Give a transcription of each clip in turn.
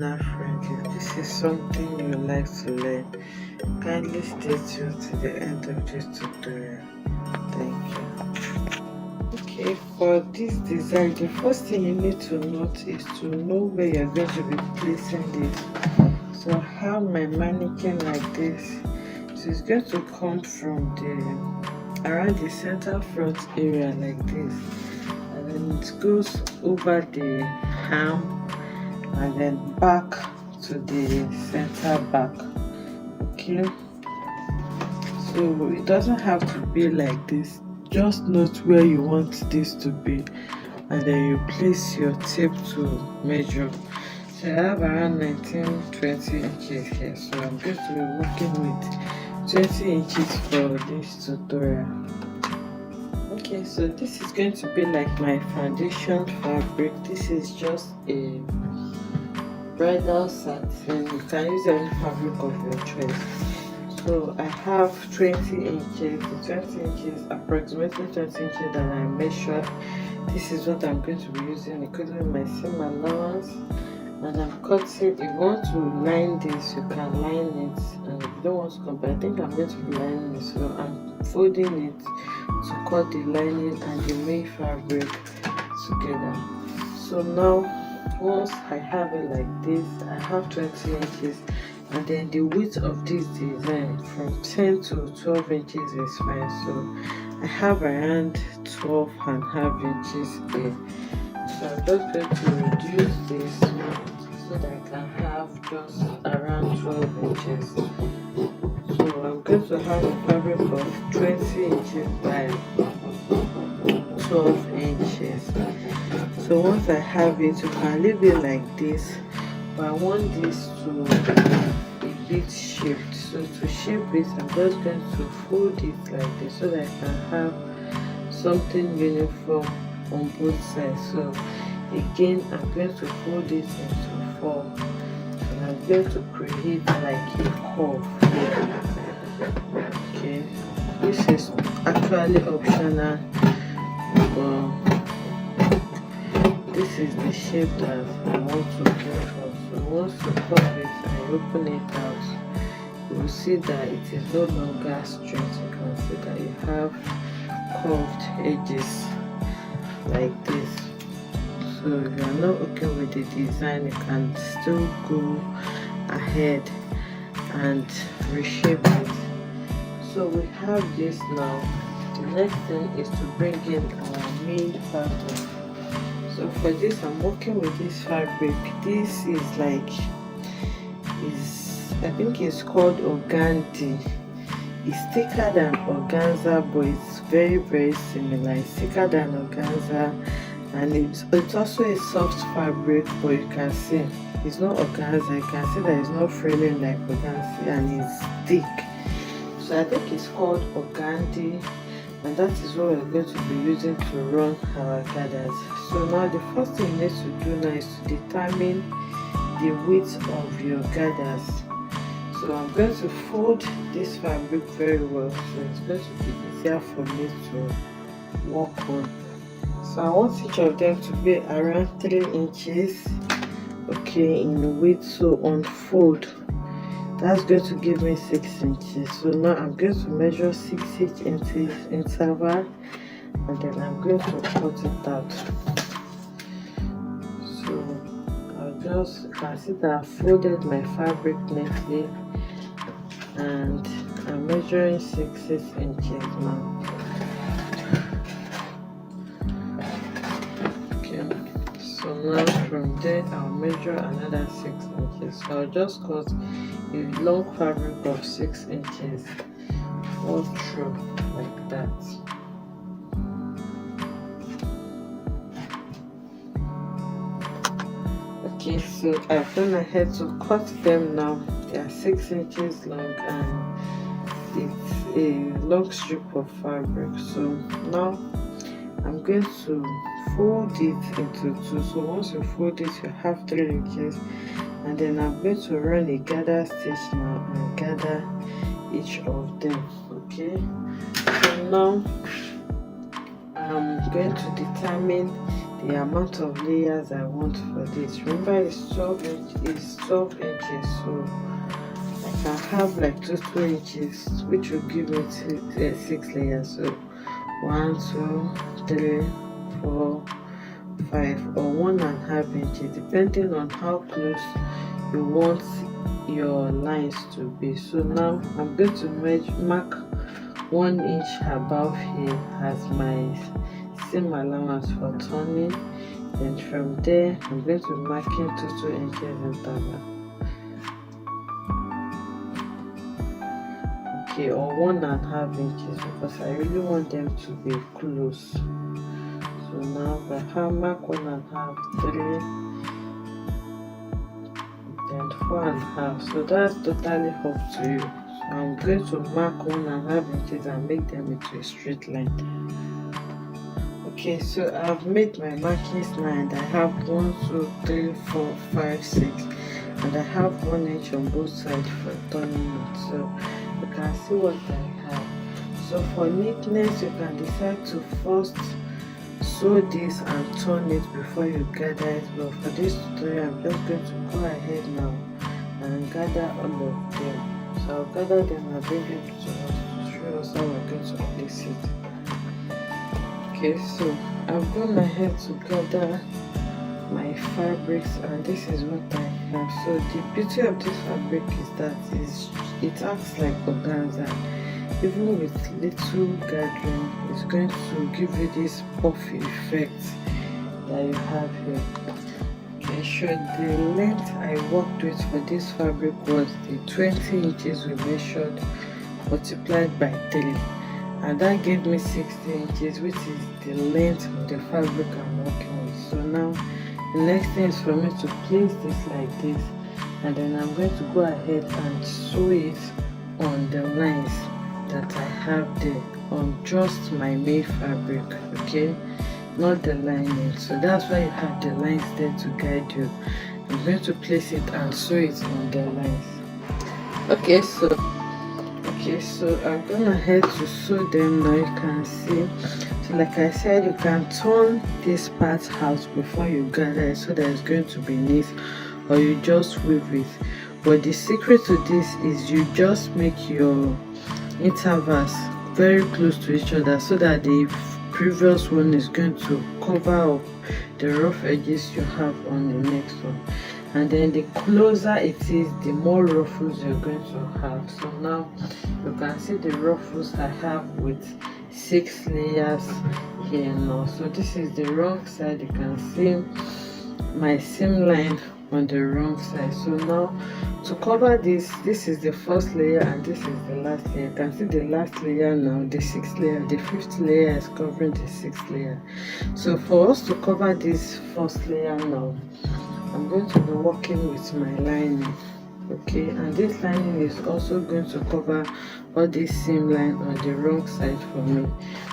Now, friend, if this is something you like to learn, kindly stay tuned to the end of this tutorial. Thank you. Okay, for this design, the first thing you need to note is to know where you're going to be placing this. So I have my mannequin like this. So it's going to come from the around the center front area like this, and then it goes over the arm and then back to the center back. Okay, so it doesn't have to be like this, just note where you want this to be and then you place your tape to measure. So I have around 19-20 inches here, so I'm going to be working with 20 inches for this tutorial. Okay, so this is going to be like my foundation fabric. This is just a bridal satin. You can use any fabric of your choice. So I have 20 inches, the 20 inches, approximately 20 inches that I measured. This is what I'm going to be using, including my seam allowance. And I'm cutting. If you want to line this, you can line it, and if you don't want to cut, but I think I'm going to be lining it, so I'm folding it to cut the lining and the main fabric together. So now, once I have it like this, I have 20 inches, and then the width of this design from 10 to 12 inches is fine. So I have around 12.5 inches here. So I'm just going to reduce this so that I can have just around 12 inches. So I'm going to have a fabric of 20 inches by 12 inches. So once I have it, you can leave it like this, but I want this to be a bit shaped. So to shape it, I'm just going to fold it like this so that I can have something uniform on both sides. So again, I'm going to fold it into 4, and I'm going to create like a curve here. Okay, this is actually optional, but this is the shape that I want to go for. So once you curve it and you open it out, you will see that it is no longer straight. You can see that you have curved edges like this. So if you are not okay with the design, you can still go ahead and reshape it. So we have this now. The next thing is to bring in our main fabric. So for this, I'm working with this fabric. This is like, I think it's called organdy. It's thicker than organza, but it's very similar. It's thicker than organza, and it's also a soft fabric, but you can see it's not organza. You can see that it's not frilling like organza, and it's thick. So I think it's called organdy, and that is what we're going to be using to run our gathers. So now the first thing you need to do now is to determine the width of your gathers. So I'm going to fold this fabric very well, so it's going to be easier for me to work on. So I want each of them to be around 3 inches, okay, in width. So on fold, that's going to give me 6 inches. So now I'm going to measure 6 inches interval, and then I'm going to cut it out. So you can see that I folded my fabric neatly, and I'm measuring 6 inches now. Okay, so now from there I'll measure another 6 inches. So I'll just cut a long fabric of 6 inches all through like that. Okay, so I've gone ahead to cut them now. They are 6 inches long, and it's a long strip of fabric. So now I'm going to fold it into 2. So once you fold it, you have 3 inches, and then I'm going to run a gather stitch now and gather each of them. Okay, so now I'm going to determine the amount of layers I want for this. Remember, it's 12 inches, so I can have like 2 inches, which will give me 6 layers. So 1, 2, 3, 4, 5, or 1.5 inches, depending on how close you want your lines to be. So now I'm going to mark 1 inch above here as my seam allowance for turning, and from there I'm going to mark into 2 inches interval. Okay, or 1.5 inches, because I really want them to be close. So now I have mark 1.5, 3, and 4.5. So that's totally up to you. So I'm going to mark 1.5 inches and make them into a straight line. Okay, so I've made my markings now, and I have 1, 2, 3, 4, 5, 6, and I have 1 inch on both sides for turning it. So you can see what I have. So for neatness, you can decide to first sew this and turn it before you gather it, but for this tutorial I'm just going to go ahead now and gather all of them. So I'll gather them and bring them to us to show us how we're going to place it. Okay, so I've gone ahead to gather my fabrics, and this is what I have. So the beauty of this fabric is that it acts like organza. Even with little gathering, it's going to give you this puffy effect that you have here. Okay, so the length I worked with for this fabric was the 20 inches we measured multiplied by 3, and that gave me 60 inches, which is the length of the fabric I'm working with. So now the next thing is for me to place this like this, and then I'm going to go ahead and sew it on the lines that I have there on just my main fabric, okay, not the lining. So that's why you have the lines there to guide you. I'm going to place it and sew it on the lines. Okay, so I'm going ahead to sew them now. You can see, so like I said, you can turn this part out before you gather it so that it's going to be neat, or you just weave it. But the secret to this is you just make your intervals very close to each other, so that the previous one is going to cover up the rough edges you have on the next one, and then the closer it is, the more ruffles you're going to have. So now you can see the ruffles I have with 6 layers here now. So this is the wrong side. You can see my seam line on the wrong side. So now to cover this is the first layer and this is the last layer. You can see the last layer now, the 6th layer, the 5th layer is covering the 6th layer. So for us to cover this first layer now, I'm going to be working with my lining, okay, and this lining is also going to cover all this seam line on the wrong side for me.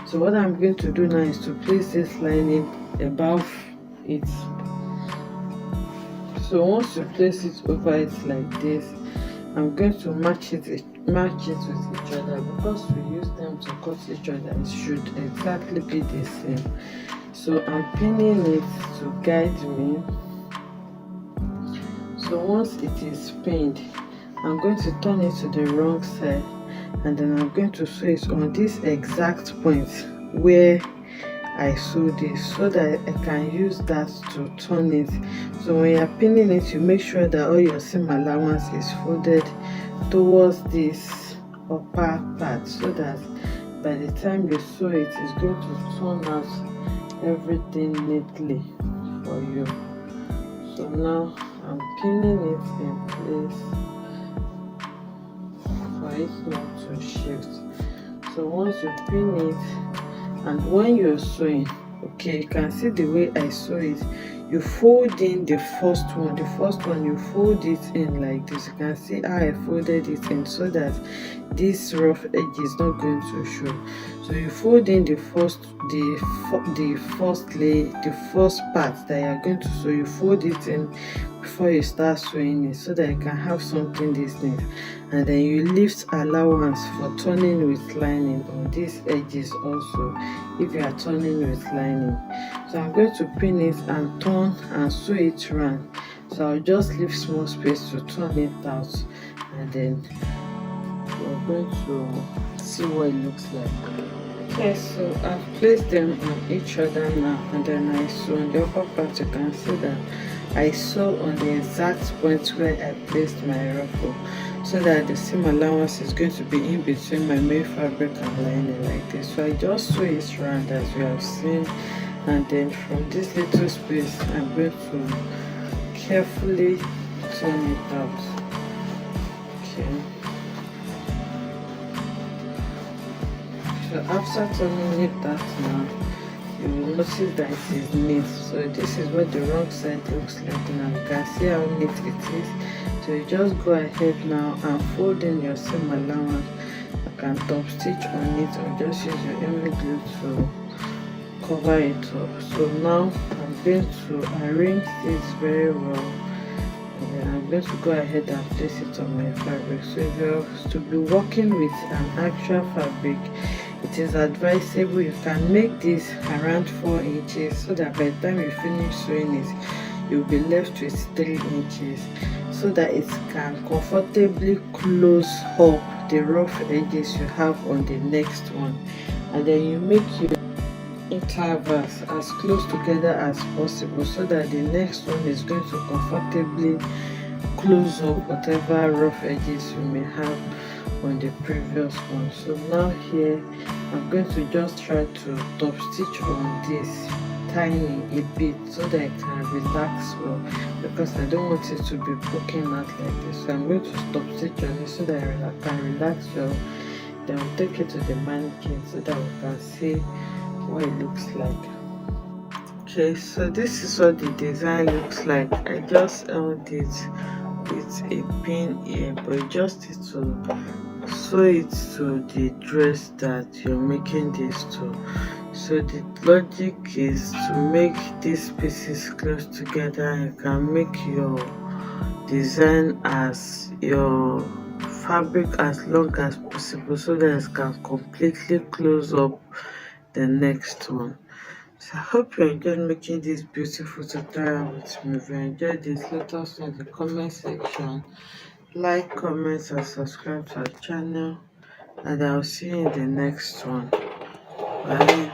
So what I'm going to do now is to place this lining above it. So once you place it over it like this, I'm going to match it with each other, because we use them to cut each other. It should exactly be the same. So I'm pinning it to guide me. So once it is pinned, I'm going to turn it to the wrong side, and then I'm going to sew it on this exact point where I sew this, so that I can use that to turn it. So when you're pinning it, you make sure that all your seam allowance is folded towards this upper part, so that by the time you sew it, it's going to turn out everything neatly for you. So now I'm pinning it in place for it not to shift. So once you pin it, and when you're sewing, okay, you can see the way I sew it. You fold in the first one, you fold it in like this. You can see how I folded it in, so that this rough edge is not going to show. So you fold in the first layer, the first part that you're going to sew. You fold it in before you start sewing it, so that you can have something this neat. And then you leave allowance for turning with lining on these edges also, if you are turning with lining. So I'm going to pin it and turn and sew it round. So I'll just leave small space to turn it out, and then we're going to see what it looks like. Okay, so I've placed them on each other now, and then I sew on the upper part. You can see that I sew on the exact point where I placed my ruffle, so that the seam allowance is going to be in between my main fabric and lining like this. So I just sew it round as you have seen, and then from this little space I'm going to carefully turn it out. Okay. So after turning it out now, you will notice that it is neat. So this is what the wrong side looks like now. You can see how neat it is. So you just go ahead now and fold in your seam allowance. You can top stitch on it, or just use your hemming glue to cover it up. So now I'm going to arrange this very well, and then I'm going to go ahead and place it on my fabric. So if you're to be working with an actual fabric, it is advisable you can make this around 4 inches, so that by the time you finish sewing it, you'll be left with 3 inches, so that it can comfortably close up the rough edges you have on the next one. And then you make your intervals as close together as possible, so that the next one is going to comfortably close up whatever rough edges you may have on the previous one. So now here I'm going to just try to top stitch on this tiny a bit, so that I can relax well, because I don't want it to be poking out like this. So I'm going to stop stitch on it so that I can relax well. Then we'll take it to the mannequin so that we can see what it looks like. Okay, so this is what the design looks like. I just held it with a pin here, but you just need to sew it to the dress that you're making this to. So the logic is to make these pieces close together. You can make your design as your fabric as long as possible, so that it can completely close up the next one. So I hope you enjoyed making this beautiful tutorial with me. If you enjoyed this, let us know in the comment section. Like, comment, and subscribe to our channel, and I'll see you in the next one. Bye.